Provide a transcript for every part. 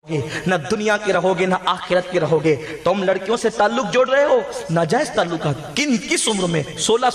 نہ دنیا کے رہوگے نہ آخرت کے رہوگے۔ تم لڑکیوں سے تعلق جوڑ رہے ہو، ناجائز تعلقات، کس عمر میں؟ 16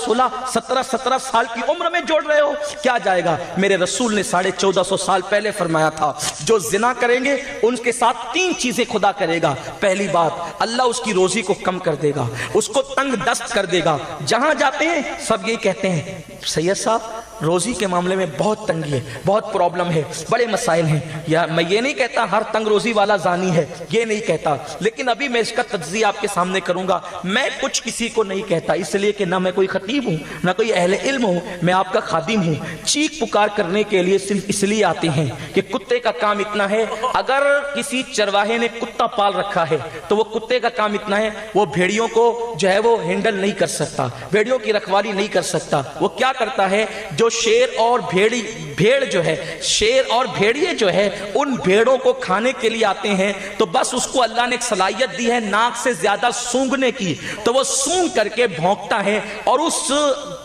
17 سال کی عمر میں جوڑ رہے ہو، کیا جائے گا؟ میرے رسول نے 1450 سال پہلے فرمایا تھا، جو زنا کریں گے ان کے ساتھ 3 چیزیں خدا کرے گا۔ پہلی بات، اللہ اس کی روزی کو کم کر دے گا، اس کو تنگ دست کر دے گا۔ جہاں جاتے ہیں سب یہی کہتے ہیں، سید صاحب روزی کے معاملے میں بہت تنگی ہے، بہت پرابلم ہے، بڑے مسائل ہیں۔ یا میں یہ نہیں کہتا ہر تنگ روزی والا زانی ہے، یہ نہیں کہتا، لیکن ابھی میں اس کا تجزیہ آپ کے سامنے کروں گا۔ میں کچھ کسی کو نہیں کہتا، اس لیے کہ نہ میں کوئی خطیب ہوں نہ کوئی اہل علم ہوں، میں آپ کا خادم ہوں۔ چیخ پکار کرنے کے لیے صرف اس لیے آتے ہیں کہ کتے کا کام اتنا ہے، اگر کسی چرواہے نے کتا پال رکھا ہے تو وہ کتے کا کام اتنا ہے، وہ بھیڑیوں کو جو ہے وہ ہینڈل نہیں کر سکتا، بھیڑیوں کی رکھوالی نہیں کر سکتا۔ وہ کیا کرتا ہے، جو شیر اور بھیڑ جو ہے، شیر اور بھیڑیے جو ہے ان بھیڑوں کو کھانے کے لیے آتے ہیں، تو بس اس کو اللہ نے ایک صلاحیت دی ہے ناک سے زیادہ سونگنے کی، تو وہ سونگ کر کے بھونکتا ہے، اور اس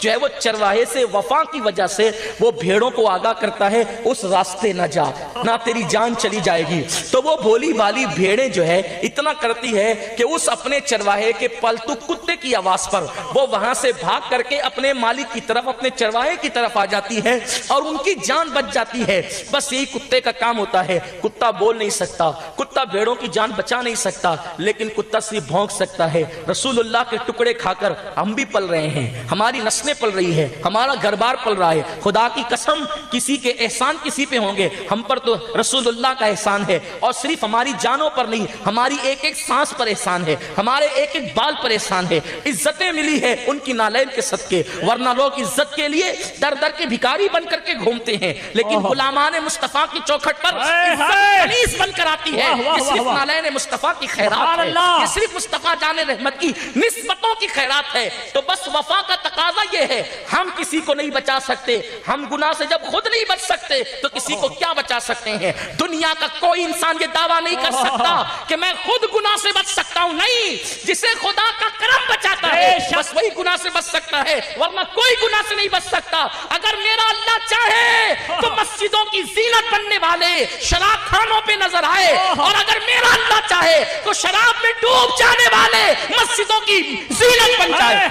جو ہے وہ چرواہے سے وفا کی وجہ سے وہ بھیڑوں کو آگاہ کرتا ہے، اس راستے نہ جا، نہ تیری جان چلی جائے گی۔ تو وہ بھولی بھالی بھیڑیں جو ہے اتنا کرتی ہے کہ اس اپنے چرواہے کے پالتو کتے کی آواز پر وہ وہاں سے بھاگ کر کے اپنے مالک کی طرف، اپنے چرواہے کی طرف آ جاتی ہے اور ان کی جان بچ جاتی ہے۔ بس یہی کتے کا کام ہوتا ہے۔ کتا بول نہیں سکتا، کتا بھیڑوں کی جان بچا نہیں سکتا، لیکن کتا صرف بھونک سکتا ہے۔ رسول اللہ کے ٹکڑے کھا کر ہم بھی پل رہے ہیں، ہماری نسلیں پل رہی ہے، ہمارا گھر بار پل رہا ہے۔ خدا کی قسم کسی کے احسان کسی پہ ہوں گے، ہم پر تو رسول اللہ کا احسان ہے، اور صرف ہماری جانوں پر نہیں، ہماری ایک ایک سانس پر احسان ہے، ہمارے ایک ایک بال پر احسان ہے۔ عزتیں ملی ہے ان کی نالین کے صدقے، ورنہ لوگ عزت کے لیے در در کے بھکاری بن کر کے گھومتے ہیں، لیکن غلامان مصطفیٰ کی چوکھٹ پر عزت کنیز بن کر آتی ہے۔ یہ صرف نالین مصطفیٰ کی خیرات ہے، یہ صرف مصطفیٰ جان رحمت کی نسبتوں کی خیرات ہے۔ تو بس وفا کا تقاضا یہ ہے، ہم کسی کو نہیں بچا سکتے، ہم گناہ سے جب خود نہیں بچ سکتے تو کسی کو کیا بچا سکتے ہیں؟ دنیا کا کوئی انسان یہ دعویٰ نہیں کر سکتا کہ میں خود گناہ سے بچ سکتا ہوں، نہیں، جسے خدا کا کرم بچاتا ہے بس وہی گناہ سے بچ سکتا ہے، ورنہ کوئی گناہ سے نہیں بچ سکتا۔ اگر میرا اللہ چاہے تو مسجدوں کی زینت بننے والے شراب خانوں پہ نظر آئے، اور اگر میرا اللہ چاہے تو شراب میں ڈوب جانے والے مسجدوں کی زینت بن جائے۔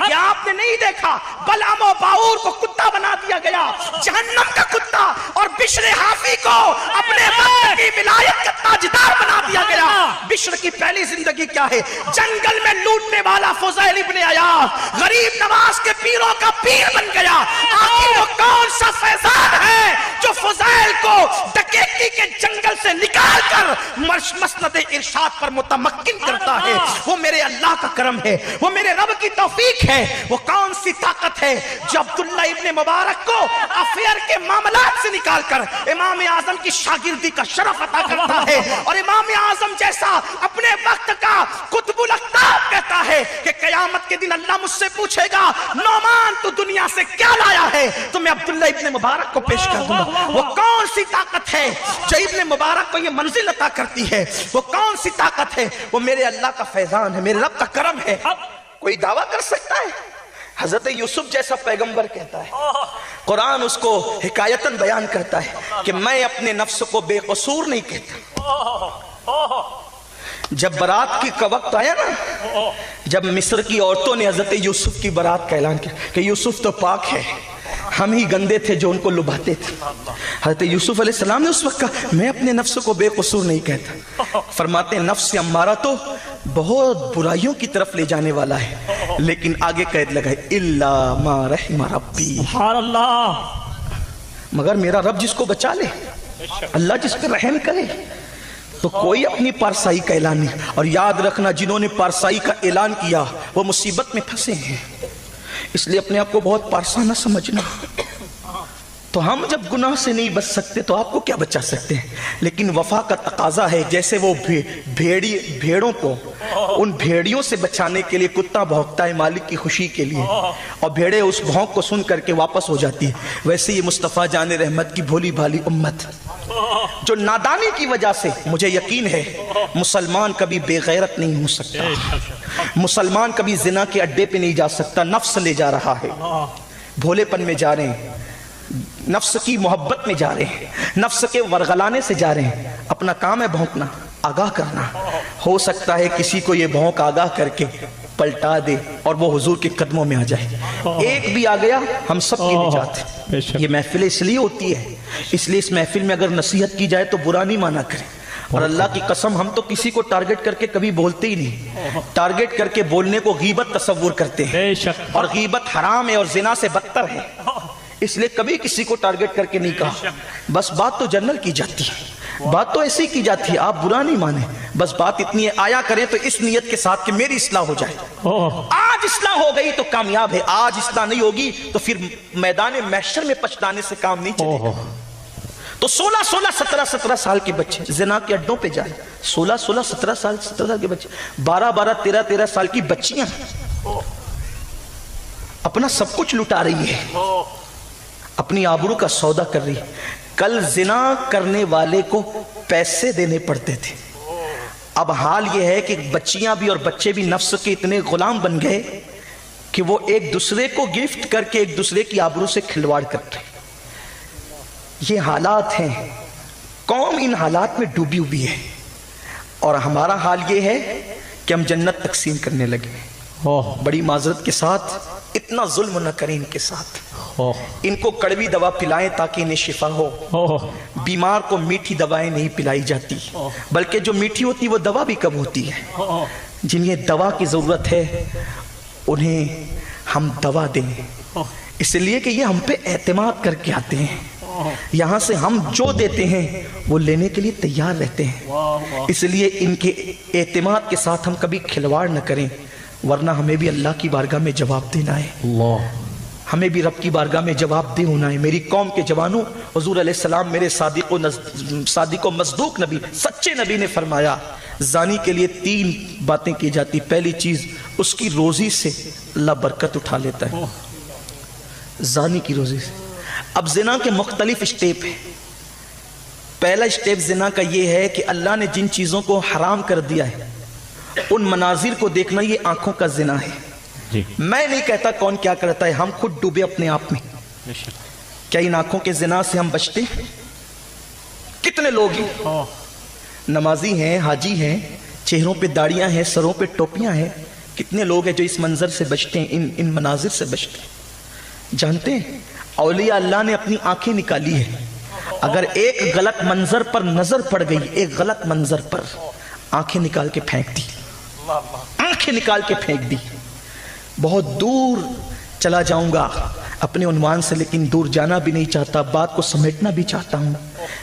کیا آپ نے نہیں دیکھا بلعام و باعور کو کتا بنا دیا گیا، جہنم کا کتا، اور بشر حافی کو اپنے وقت کی ولایت کا تاجدار بنا دیا گیا۔ بشر کی پہلی زندگی کیا ہے؟ جنگل میں لوٹنے والا فضیل ابن عیاض غریب نواز کے پیروں کا پیر بن گیا۔ آخر وہ کون سا فیضان ہے جو فضیل کو ڈکیتی کے جنگل سے نکال کر مسند ارشاد پر متمکن کرتا ہے؟ وہ میرے اللہ کا کرم ہے، وہ میرے رب کی توفیق ہے۔ وہ کون سی طاقت ہے جو عبداللہ ابن مبارک کو افیئر کے معاملات سے نکال کر امام اعظم کی شاگردی کا شرف عطا کرتا ہے، اور امام اعظم جیسا اپنے وقت کا قطب الاقطاب کہتا ہے کہ قیامت کے دن اللہ مجھ سے پوچھے گا، نعمان تو دنیا سے کیا لایا ہے؟ تو میں عبداللہ ابن مبارک کو پیش کر دوں گا۔ وہ کون سی طاقت ہے جو ابن مبارک کو یہ منزل عطا کرتی ہے؟ وہ کون سی طاقت ہے؟ وہ میرے اللہ کا فیضان ہے، میرے رب کا کرم ہے۔ کوئی دعویٰ کر سکتا ہے؟ حضرت یوسف جیسا پیغمبر کہتا ہے، قرآن اس کو حکایتاً بیان کرتا ہے کہ میں اپنے نفس کو بے قصور نہیں کہتا۔ جب برات کی کا وقت آیا نا، جب مصر کی عورتوں نے حضرت یوسف کی برات کا اعلان کیا کہ یوسف تو پاک ہے، ہم ہی گندے تھے جو ان کو لبھاتے تھے، حضرت یوسف علیہ السلام نے اس وقت کہا میں اپنے نفس کو بے قصور نہیں کہتا۔ فرماتے ہیں نفس امارہ تو بہت برائیوں کی طرف لے جانے والا ہے، لیکن آگے قید لگائے الا ما رحم ربی، سبحان اللہ، مگر میرا رب جس کو بچا لے، اللہ جس پہ رحم کرے، تو کوئی اپنی پارسائی کا اعلان نہیں۔ اور یاد رکھنا جنہوں نے پارسائی کا اعلان کیا وہ مصیبت میں پھنسے ہیں، اس لیے اپنے آپ کو بہت پارسا نہ سمجھنا۔ تو ہم جب گناہ سے نہیں بچ سکتے تو آپ کو کیا بچا سکتے ہیں؟ لیکن وفا کا تقاضا ہے، جیسے وہ بھیڑوں کو ان بھیڑیوں سے بچانے کے لیے کتا بھونکتا ہے مالک کی خوشی کے لیے، اور بھیڑیں اس بھونک کو سن کر کے واپس ہو جاتی ہے، ویسے یہ مصطفیٰ جان رحمت کی بھولی بھالی امت جو نادانی کی وجہ سے، مجھے یقین ہے مسلمان کبھی بے غیرت نہیں ہو سکتا، مسلمان کبھی زنا کے اڈے پہ نہیں جا سکتا، نفس لے جا رہا ہے، بھولے پن میں جا رہے ہیں، نفس کی محبت میں جا رہے ہیں, نفس کے ورغلانے سے جا رہے ہیں. اپنا کام ہے بھونکنا, آگاہ کرنا. ہو سکتا ہے کسی کو یہ بھونک آگاہ کر کے پلٹا دے اور وہ حضور کے قدموں میں آ جائے. ایک بھی آ گیا ہم سب کی نجات ہے. یہ محفل اس لیے ہوتی ہے, اس لیے اس محفل میں اگر نصیحت کی جائے تو برا نہیں مانا کریں. اور اللہ کی قسم ہم تو کسی کو ٹارگٹ کر کے کبھی بولتے ہی نہیں. ٹارگٹ کر کے بولنے کو غیبت تصور کرتے ہیں, اور غیبت حرام ہے اور زنا سے بدتر ہے. اس لیے کبھی کسی کو ٹارگٹ کر کے نہیں کہا. بس بات تو جنرل کی جاتی ہے, بات تو ایسی کی جاتی ہے, آپ برا نہیں مانیں. بس بات اتنی ہے, آیا کریں تو اس نیت کے ساتھ کہ میری اصلاح ہو جائے. آج اصلاح ہو گئی تو کامیاب ہے, آج اصلاح نہیں ہوگی تو پھر میدان محشر میں پچھتانے سے کام نہیں چلے گا. تو 16 17 سال کے بچے زنا کے اڈوں پہ جائیں. 16 17 سال کے بچے, 12 13 سال کی بچیاں اپنا سب کچھ لٹا رہی ہے, اپنی آبرو کا سودا کر رہی ہے. کل زنا کرنے والے کو پیسے دینے پڑتے تھے, اب حال یہ ہے کہ بچیاں بھی اور بچے بھی نفس کے اتنے غلام بن گئے کہ وہ ایک دوسرے کو گفٹ کر کے ایک دوسرے کی آبرو سے کھلواڑ کرتے ہیں. یہ حالات ہیں, قوم ان حالات میں ڈوبی ہوئی ہے, اور ہمارا حال یہ ہے کہ ہم جنت تقسیم کرنے لگے. بڑی معذرت کے ساتھ, اتنا ظلم نہ کریں ان کے ساتھ. ان کو کڑوی دوا پلائیں تاکہ انہیں شفا ہو. بیمار کو میٹھی دوائیں نہیں پلائی جاتی, بلکہ جو میٹھی ہوتی وہ دوا بھی کم ہوتی ہے. جنہیں دوا کی ضرورت ہے انہیں ہم دوا دیں, اس لیے کہ یہ ہم پہ اعتماد کر کے آتے ہیں. یہاں سے ہم جو دیتے ہیں وہ لینے کے لیے تیار رہتے ہیں. اس لیے ان کے اعتماد کے ساتھ ہم کبھی کھلواڑ نہ کریں, ورنہ ہمیں بھی اللہ کی بارگاہ میں جواب دینا ہے. ہمیں بھی رب کی بارگاہ میں جواب دہ ہونا ہے. میری قوم کے جوانوں, حضور علیہ السلام میرے صادق و مصدوق نبی, سچے نبی نے فرمایا زانی کے لیے 3 باتیں کی جاتی. پہلی چیز, اس کی روزی سے اللہ برکت اٹھا لیتا ہے, زانی کی روزی سے. اب زنا کے مختلف اسٹیپ ہیں. پہلا اسٹیپ زنا کا یہ ہے کہ اللہ نے جن چیزوں کو حرام کر دیا ہے ان مناظر کو دیکھنا, یہ آنکھوں کا زنا ہے. میں نہیں کہتا کون کیا کرتا ہے, ہم خود ڈوبے اپنے آپ میں. کیا ان آنکھوں کے زنا سے ہم بچتے ہیں؟ کتنے لوگ ہیں, نمازی ہیں, حاجی ہیں, چہروں پہ داڑیاں ہیں, سروں پہ ٹوپیاں ہیں, کتنے لوگ ہیں جو اس منظر سے بچتے ہیں, ان مناظر سے بچتے ہیں. جانتے ہیں اولیاء اللہ نے اپنی آنکھیں نکالی ہے. اگر ایک غلط منظر پر نظر پڑ گئی, ایک غلط منظر پر, آنکھیں نکال کے پھینک دی, آنکھیں نکال کے پھینک دی. بہت دور چلا جاؤں گا اپنے عنوان سے, لیکن دور جانا بھی نہیں چاہتا, بات کو سمیٹنا بھی چاہتا ہوں,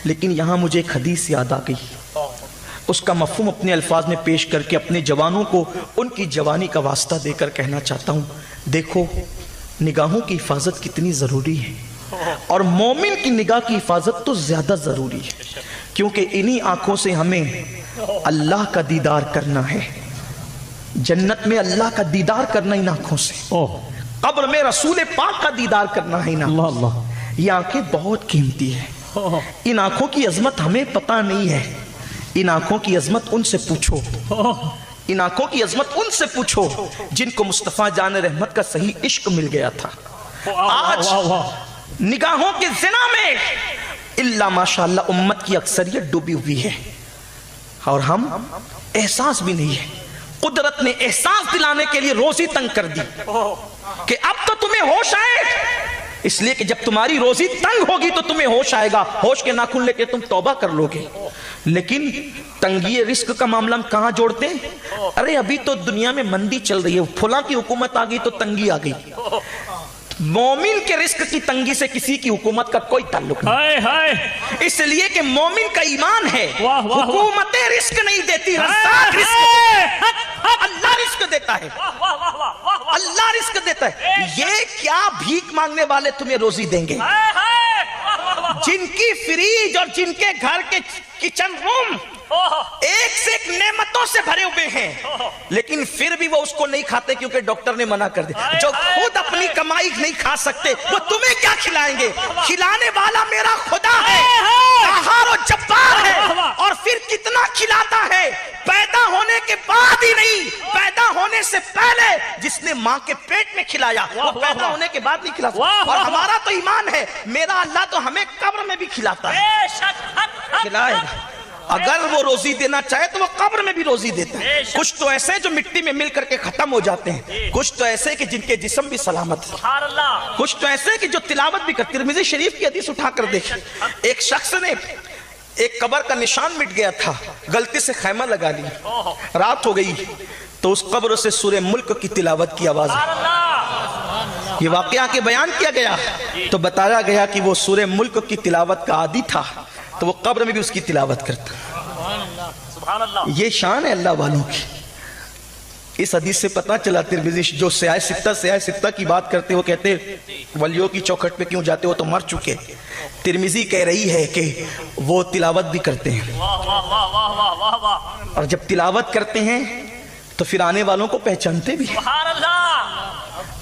لیکن یہاں مجھے ایک حدیث یاد آ گئی. اس کا مفہوم اپنے الفاظ میں پیش کر کے اپنے جوانوں کو ان کی جوانی کا واسطہ دے کر کہنا چاہتا ہوں. دیکھو نگاہوں کی حفاظت کتنی ضروری ہے, اور مومن کی نگاہ کی حفاظت تو زیادہ ضروری ہے, کیونکہ انہی آنکھوں سے ہمیں اللہ کا دیدار کرنا ہے. جنت میں اللہ کا دیدار کرنا ان آنکھوں سے, قبر میں رسول پاک کا دیدار کرنا ہے ان آنکھوں سے. یہ آنکھیں بہت قیمتی ہیں. ان آنکھوں کی عظمت ہمیں پتہ نہیں ہے. ان آنکھوں کی عظمت ان سے پوچھو, ان آنکھوں کی عظمت ان سے پوچھو جن کو مصطفیٰ جان رحمت کا صحیح عشق مل گیا تھا. آج نگاہوں کے زنا میں اللہ ماشاءاللہ امت کی اکثریت ڈوبی ہوئی ہے, اور ہم احساس بھی نہیں ہے. قدرت نے احساس دلانے کے لیے روزی تنگ کر دی کہ اب تو تمہیں ہوش آئے, اس لیے کہ جب تمہاری روزی تنگ ہوگی تو تمہیں ہوش آئے گا. ہوش کے ناخن لے کے تم توبہ کر لو گے. لیکن تنگی رزق کا معاملہ ہم کہاں جوڑتے ہیں؟ ارے ابھی تو دنیا میں مندی چل رہی ہے, فلاں کی حکومت آ گئی تو تنگی آ گئی. مومن کے رزق کی تنگی سے کسی کی حکومت کا کوئی تعلق نہیں, اس لیے کہ مومن کا ایمان ہے. حکومت رزق نہیں دیتی, رزاق رزق دیتا ہے. اللہ رزق دیتا ہے, اللہ رزق دیتا ہے. یہ کیا بھیک مانگنے والے تمہیں روزی دیں گے جن کی فریج اور جن کے گھر کے کچن روم ایک سے ایک نعمتوں سے بھرے ہوئے ہیں, لیکن پھر بھی وہ اس کو نہیں کھاتے کیونکہ ڈاکٹر نے منع کر دیا. جو خود اپنی کمائی نہیں کھا سکتے وہ تمہیں کیا کھلائیں گے؟ کھلانے والا میرا خدا ہے, قہار و جبار ہے, اور پھر کتنا کھلاتا ہے. پیدا ہونے کے بعد ہی نہیں, پیدا ہونے سے پہلے جس جس نے ماں کے پیٹ میں کھلایا وہ پیدا ہونے کے بعد نہیں کھلا سکتا. اور ہمارا تو ایمان ہے میرا اللہ تو ہمیں قبر میں بھی کھلاتا ہے, کھلائے. اگر وہ روزی دینا چاہے تو وہ قبر میں بھی روزی دیتا ہے. کچھ تو ایسے جو مٹی میں مل کر کے ختم ہو جاتے ہیں, کچھ تو ایسے کہ جن کے جسم بھی سلامت ہے, کچھ تو ایسے کہ جو تلاوت بھی کرتے. ترمذی شریف کی حدیث اٹھا کر دیکھیں, ایک شخص نے ایک قبر کا نشان مٹ گیا تھا, غلطی سے خیمہ لگا لی, رات ہو گئی تو اس قبر سے سورہ ملک کی تلاوت کی آواز ہے. یہ واقعہ کے بیان کیا گیا تو بتایا گیا کہ وہ سورہ ملک کی تلاوت کا عادی تھا تو وہ قبر میں بھی اس کی تلاوت کرتا. یہ شان ہے اللہ والوں کی. اس حدیث سے پتہ چلا ترمذی جو سیاہ ستہ کی بات کرتے وہ کہتے ولیوں کی چوکھٹ پہ کیوں جاتے ہو تو مر چکے. ترمذی کہہ رہی ہے کہ وہ تلاوت بھی کرتے ہیں, اور جب تلاوت کرتے ہیں تو پھر آنے والوں کو پہچانتے بھی,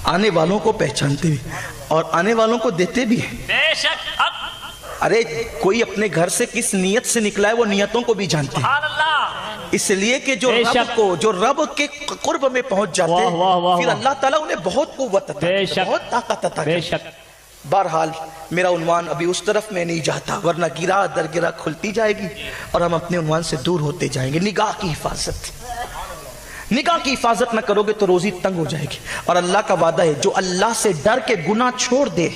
آنے والوں کو پہچانتے بھی اور آنے والوں کو دیتے بھی ہیں. ارے کوئی اپنے گھر سے کس نیت سے نکلا ہے وہ نیتوں کو بھی جانتے ہیں, اس لیے کہ جو رب کے قرب میں پہنچ جاتے ہیں پھر اللہ تعالیٰ انہیں بہت قوت عطا کرتا ہے, بہت طاقت عطا کرتا ہے. بہرحال میرا عنوان ابھی اس طرف میں نہیں جاتا ورنہ گرہ در گرہ کھلتی جائے گی اور ہم اپنے عنوان سے دور ہوتے جائیں گے. نگاہ کی حفاظت, نگاہ کی حفاظت نہ کرو گے تو روزی تنگ ہو جائے گی. اور اللہ کا وعدہ ہے جو اللہ سے ڈر کے گناہ چھوڑ دے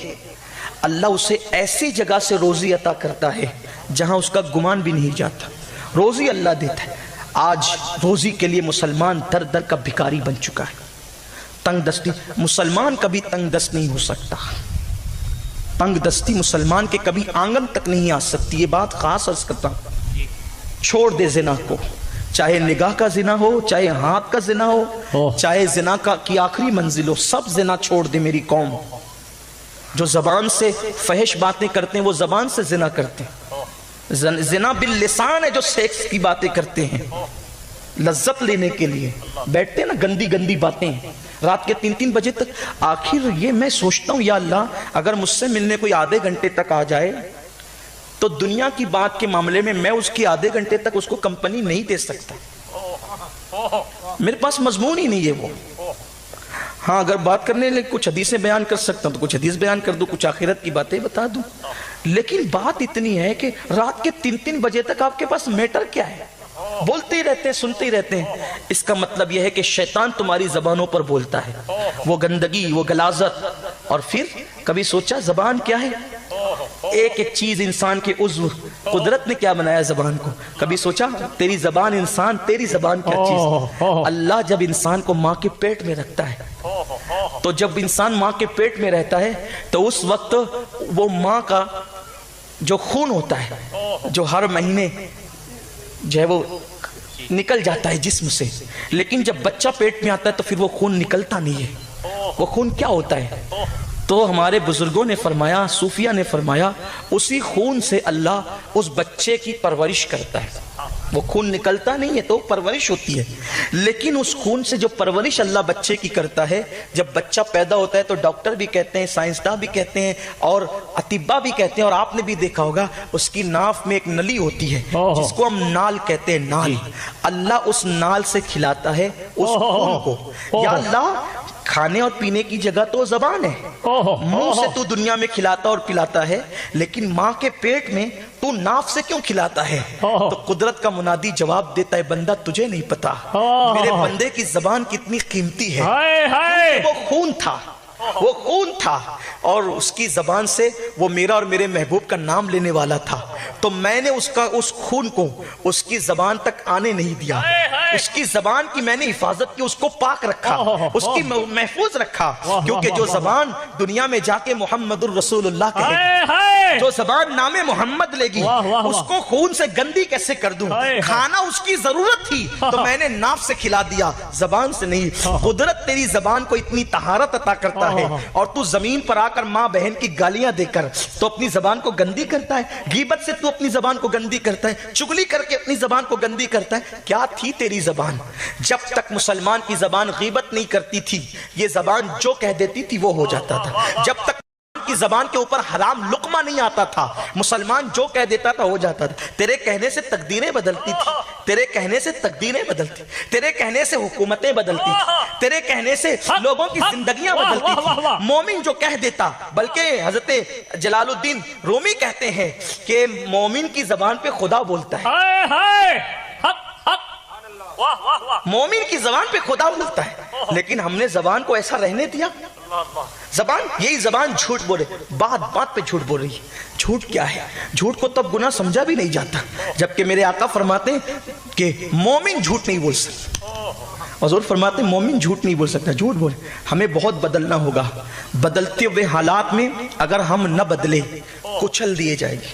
اللہ اسے ایسی جگہ سے روزی عطا کرتا ہے جہاں اس کا گمان بھی نہیں جاتا. روزی اللہ دیتا ہے. آج روزی کے لیے مسلمان در در کا بھکاری بن چکا ہے. تنگ دستی, مسلمان کبھی تنگ دست نہیں ہو سکتا. تنگ دستی مسلمان کے کبھی آنگن تک نہیں آ سکتی. یہ بات خاص عرض کرتا ہوں. چھوڑ دے زنا کو, چاہے نگاہ کا زنا ہو, چاہے ہاتھ کا زنا ہو, چاہے زنا کی آخری منزل ہو, سب زنا چھوڑ دے میری قوم. جو زبان سے فحش باتیں کرتے ہیں وہ زبان سے زنا کرتے ہیں. زنا باللسان ہے جو سیکس کی باتیں کرتے ہیں لذت لینے کے لیے, بیٹھتے ہیں نا گندی گندی باتیں رات کے 3-3 بجے تک. آخر یہ میں سوچتا ہوں یا اللہ اگر مجھ سے ملنے کوئی آدھے گھنٹے تک آ جائے تو دنیا کی بات کے معاملے میں میں اس کی آدھے گھنٹے تک اس کو کمپنی نہیں دے سکتا, میرے پاس مضمون ہی نہیں ہے وہ. ہاں اگر بات کرنے لئے کچھ حدیثیں بیان کر سکتا ہوں تو کچھ حدیث بیان کر دوں, کچھ آخرت کی باتیں بتا دوں. لیکن بات اتنی ہے کہ رات کے 3-3 بجے تک آپ کے پاس میٹر کیا ہے, بولتے ہی رہتے ہیں, سنتے ہی رہتے ہیں. اس کا مطلب یہ ہے کہ شیطان تمہاری زبانوں پر بولتا ہے, وہ گندگی, وہ غلاظت. اور پھر کبھی سوچا زبان کیا ہے؟ ایک ایک چیز انسان کے عضو, قدرت نے کیا بنایا زبان کو. کبھی سوچا تیری زبان انسان, تیری زبان کیا چیز؟ اللہ جب انسان کو ماں کے پیٹ میں رکھتا ہے تو جب انسان ماں کے پیٹ میں رہتا ہے تو اس وقت وہ ماں کا جو خون ہوتا ہے جو ہر مہینے جو ہے وہ نکل جاتا ہے جسم سے, لیکن جب بچہ پیٹ میں آتا ہے تو پھر وہ خون نکلتا نہیں ہے. وہ خون کیا ہوتا ہے؟ تو ہمارے بزرگوں نے فرمایا, صوفیہ نے فرمایا, اسی خون سے اللہ اس بچے کی پرورش کرتا ہے. وہ خون نکلتا نہیں ہے تو پرورش ہوتی ہے, لیکن اس خون سے جو پرورش اللہ بچے کی کرتا ہے, جب بچہ پیدا ہوتا ہے تو ڈاکٹر بھی کہتے ہیں, سائنسداں بھی کہتے ہیں اور اطباء بھی کہتے ہیں, اور آپ نے بھی دیکھا ہوگا اس کی ناف میں ایک نلی ہوتی ہے جس کو ہم نال کہتے ہیں, نال. اللہ اس نال سے کھلاتا ہے اس خون کو. یا اللہ کھانے اور پینے کی جگہ تو زبان ہے, منہ سے تو دنیا میں کھلاتا اور پلاتا ہے, لیکن ماں کے پیٹ میں تو ناف سے کیوں کھلاتا ہے؟ تو قدرت کا منادی جواب دیتا ہے بندہ تجھے نہیں پتا میرے بندے کی زبان کتنی قیمتی ہے. وہ خون تھا, وہ خون تھا اور اس کی زبان سے وہ میرا اور میرے محبوب کا نام لینے والا تھا. تو میں نے اس خون کو اس کی زبان تک آنے نہیں دیا, اس کی زبان کی میں نے حفاظت کی, اس کو پاک رکھا, اس کی محفوظ رکھا, کیونکہ جو زبان دنیا میں جا کے محمد الرسول اللہ کہے گی, جو زبان نام محمد لے گی, اس کو خون سے گندی کیسے کر دوں؟ کھانا اس کی ضرورت تھی تو میں نے ناف سے کھلا دیا, زبان سے نہیں. قدرت تیری زبان کو اتنی طہارت عطا کرتا ہے اور تو زمین پر آ کر ماں بہن کی گالیاں دے کر تو اپنی زبان کو گندی کرتا ہے, غیبت سے تو اپنی زبان کو گندی کرتا ہے, چغلی کر کے اپنی زبان کو گندی کرتا ہے. کیا تھی تیری زبان؟ جب تک مسلمان کی زبان غیبت نہیں کرتی تھی یہ زبان جو کہہ دیتی تھی وہ ہو جاتا تھا. جب تک کی زبان کے اوپر حرام لقمہ نہیں آتا تھا مسلمان جو کہہ دیتا تھا ہو جاتا تھا. تیرے کہنے سے تقدیریں بدلتی تھی, تیرے کہنے سے تقدیریں بدلتی، تیرے کہنے سے حکومتیں بدلتی، تیرے کہنے سے لوگوں کی زندگیاں بدلتی تھی۔ مومن جو کہہ دیتا، بلکہ حضرت جلال الدین رومی کہتے ہیں کہ مومن کی زبان پہ خدا بولتا ہے، مومن کی زبان پہ خدا بولتا ہے، لیکن ہم نے زبان کو ایسا رہنے دیا۔ زبان، یہی زبان جھوٹ بولے، بات بات پہ جھوٹ بول رہی ہے۔ جھوٹ کیا ہے؟ جھوٹ کو تب گناہ سمجھا بھی نہیں جاتا، جبکہ میرے آقا فرماتے ہیں کہ مومن جھوٹ نہیں بول سکتا۔ حضور فرماتے ہیں مومن جھوٹ نہیں بول سکتا، جھوٹ بولے۔ ہمیں بہت بدلنا ہوگا، بدلتے ہوئے حالات میں اگر ہم نہ بدلے کچل دیے جائیں گے،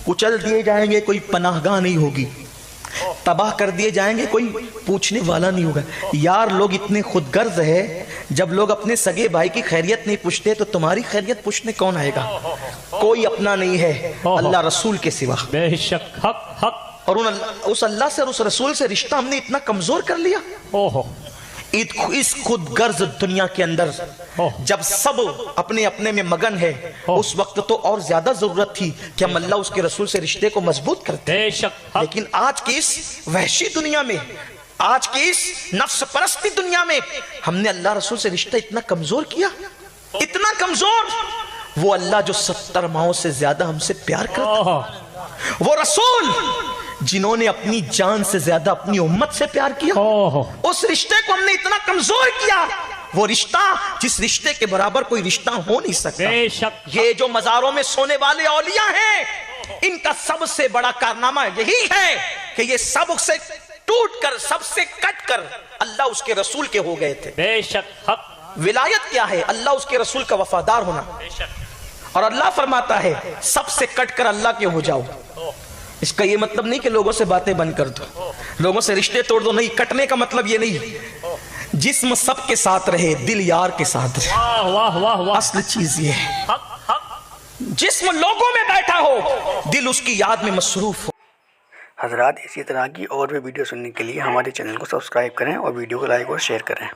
کچل دیے جائیں گے، کوئی پناہ گاہ نہیں ہوگی، تباہ کر دیے جائیں گے، کوئی پوچھنے والا نہیں ہوگا۔ یار لوگ اتنے خود غرض ہے، جب لوگ اپنے سگے بھائی کی خیریت نہیں پوچھتے تو تمہاری خیریت پوچھنے کون آئے گا؟ کوئی اپنا نہیں ہے اللہ رسول کے سوا۔ بے شک، حق حق۔ اور اس اللہ سے اور اس رسول سے رشتہ ہم نے اتنا کمزور کر لیا۔ اس خود غرض دنیا کے اندر جب سب اپنے اپنے میں مگن ہے، اس وقت تو اور زیادہ ضرورت تھی کہ ہم اللہ اس کے رسول سے رشتے کو مضبوط کرتے۔ لیکن آج کی اس وحشی دنیا میں، آج کی اس نفس پرستی دنیا میں ہم نے اللہ رسول سے رشتہ اتنا کمزور کیا، اتنا کمزور۔ وہ اللہ جو 70 ماہوں سے زیادہ ہم سے پیار کرتا، وہ رسول جنہوں نے اپنی جان سے زیادہ اپنی امت سے پیار کیا، اس رشتے کو ہم نے اتنا کمزور کیا۔ وہ رشتہ جس رشتے کے برابر کوئی رشتہ ہو نہیں سکتا۔ یہ جو مزاروں میں سونے والے اولیاء ہیں، ان کا سب سے بڑا کارنامہ یہی ہے کہ یہ سب سے ٹوٹ کر، سب سے کٹ کر اللہ اس کے رسول کے ہو گئے تھے۔ بے شک، حق۔ ولایت کیا ہے؟ اللہ اس کے رسول کا وفادار ہونا۔ اور اللہ فرماتا ہے سب سے کٹ کر اللہ کے ہو جاؤ۔ اس کا یہ مطلب نہیں کہ لوگوں سے باتیں بند کر دو، لوگوں سے رشتے توڑ دو، نہیں۔ کٹنے کا مطلب یہ نہیں، جسم سب کے ساتھ رہے، دل یار کے ساتھ رہے۔ اصل چیز یہ ہے، جسم لوگوں میں بیٹھا ہو، دل اس کی یاد میں مصروف ہو۔ حضرات اسی طرح کی اور بھی ویڈیو سننے کے لیے ہمارے چینل کو سبسکرائب کریں اور ویڈیو کو لائک اور شیئر کریں۔